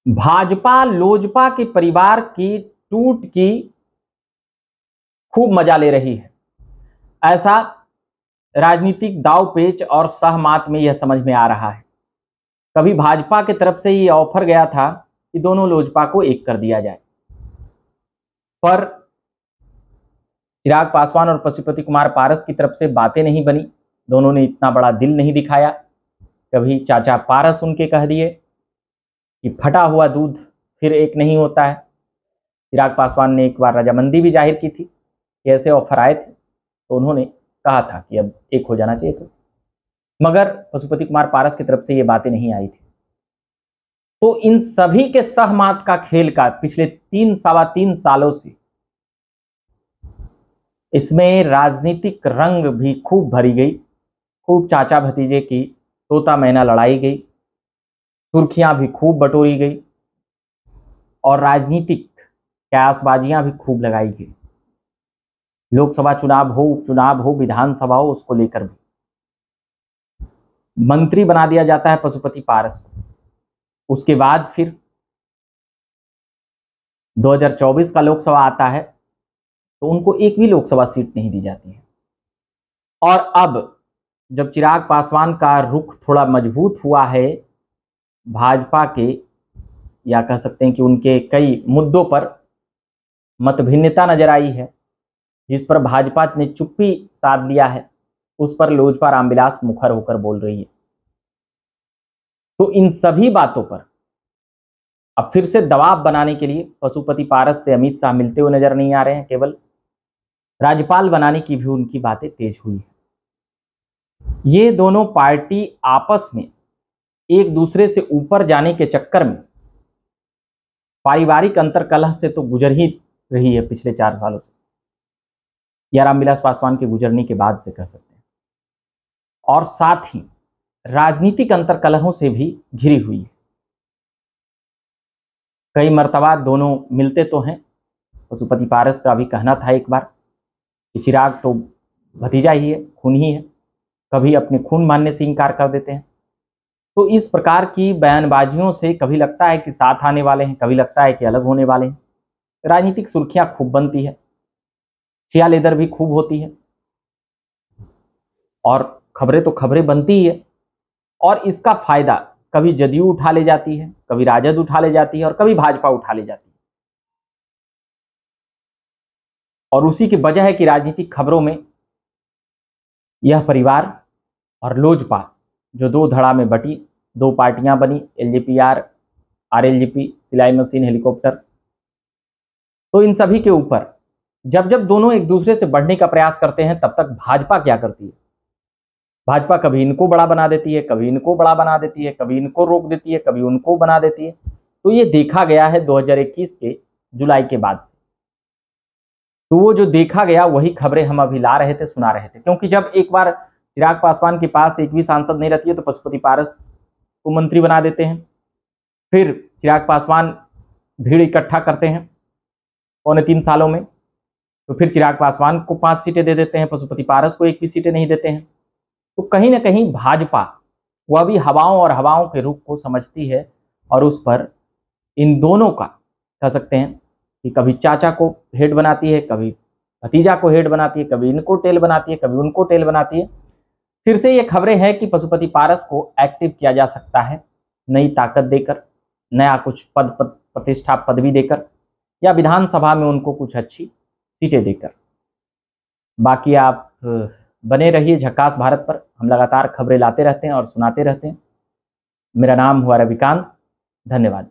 भाजपा लोजपा के परिवार की टूट की खूब मजा ले रही है, ऐसा राजनीतिक दाव पेच और सहमत में यह समझ में आ रहा है। कभी भाजपा की तरफ से ये ऑफर गया था कि दोनों लोजपा को एक कर दिया जाए, पर चिराग पासवान और पशुपति कुमार पारस की तरफ से बातें नहीं बनी। दोनों ने इतना बड़ा दिल नहीं दिखाया। कभी चाचा पारस उनके कह दिए कि फटा हुआ दूध फिर एक नहीं होता है। चिराग पासवान ने एक बार रजामंदी भी जाहिर की थी कि ऐसे ऑफर आए थे, तो उन्होंने कहा था कि अब एक हो जाना चाहिए था, मगर पशुपति कुमार पारस की तरफ से ये बातें नहीं आई थी। तो इन सभी के सहमत का खेल का पिछले सवा तीन सालों से इसमें राजनीतिक रंग भी खूब भरी गई, खूब चाचा भतीजे की तोता मैना लड़ाई गई, सुर्खियां भी खूब बटोरी गई और राजनीतिक कयासबाजियां भी खूब लगाई गई। लोकसभा चुनाव हो, उपचुनाव हो, विधानसभा हो, उसको लेकर भी मंत्री बना दिया जाता है पशुपति पारस को। उसके बाद फिर 2024 का लोकसभा आता है तो उनको एक भी लोकसभा सीट नहीं दी जाती है। और अब जब चिराग पासवान का रुख थोड़ा मजबूत हुआ है भाजपा के, या कह सकते हैं कि उनके कई मुद्दों पर मतभिन्नता नजर आई है, जिस पर भाजपा ने चुप्पी साध लिया है, उस पर लोजपा रामविलास मुखर होकर बोल रही है। तो इन सभी बातों पर अब फिर से दबाव बनाने के लिए पशुपति पारस से अमित शाह मिलते हुए नजर नहीं आ रहे हैं। केवल राज्यपाल बनाने की भी उनकी बातें तेज हुई है। ये दोनों पार्टी आपस में एक दूसरे से ऊपर जाने के चक्कर में पारिवारिक अंतर्कलह से तो गुजर ही रही है पिछले 4 सालों से, या रामविलास पासवान के गुजरने के बाद से कह सकते हैं, और साथ ही राजनीतिक अंतर्कलहों से भी घिरी हुई है। कई मर्तबा दोनों मिलते तो हैं। पशुपति पारस का भी कहना था एक बार कि चिराग तो भतीजा ही है, खून ही है, कभी अपने खून मानने से इनकार कर देते हैं। तो इस प्रकार की बयानबाजियों से कभी लगता है कि साथ आने वाले हैं, कभी लगता है कि अलग होने वाले हैं। राजनीतिक सुर्खियां खूब बनती है, शिया लेदर भी खूब होती है, और खबरें तो खबरें बनती ही है। और इसका फायदा कभी जदयू उठा ले जाती है, कभी राजद उठा ले जाती है, और कभी भाजपा उठा ले जाती है। और उसी की वजह है कि राजनीतिक खबरों में यह परिवार और लोजपा जो दो धड़ा में बटी, दो पार्टियां बनी, एलजेपीआर, आरएलजेपी, सिलाई मशीन, हेलीकॉप्टर, तो इन सभी के ऊपर जब जब दोनों एक दूसरे से बढ़ने का प्रयास करते हैं, तब तक भाजपा क्या करती है? भाजपा कभी इनको बड़ा बना देती है, कभी इनको बड़ा बना देती है, कभी इनको रोक देती है, कभी उनको बना देती है। तो ये देखा गया है 2021 के जुलाई के बाद से। तो वो जो देखा गया वही खबरें हम अभी ला रहे थे, सुना रहे थे। क्योंकि जब एक बार चिराग पासवान के पास एक भी सांसद नहीं रहती है तो पशुपति पारस को मंत्री बना देते हैं। फिर चिराग पासवान भीड़ इकट्ठा करते हैं 3.25 सालों में, तो फिर चिराग पासवान को 5 सीटें दे देते हैं, पशुपति पारस को एक भी सीटें नहीं देते हैं। तो कहीं ना कहीं भाजपा वह भी हवाओं और हवाओं के रुख को समझती है, और उस पर इन दोनों का कह सकते हैं कि कभी चाचा को हेड बनाती है, कभी भतीजा को हेड बनाती है, कभी इनको टेल बनाती है, कभी उनको टेल बनाती है। फिर से ये खबरें हैं कि पशुपति पारस को एक्टिव किया जा सकता है, नई ताकत देकर, नया कुछ पद प्रतिष्ठा पदवी देकर, या विधानसभा में उनको कुछ अच्छी सीटें देकर। बाकी आप बने रहिए झक्कास भारत पर। हम लगातार खबरें लाते रहते हैं और सुनाते रहते हैं। मेरा नाम हुआ रविकांत। धन्यवाद।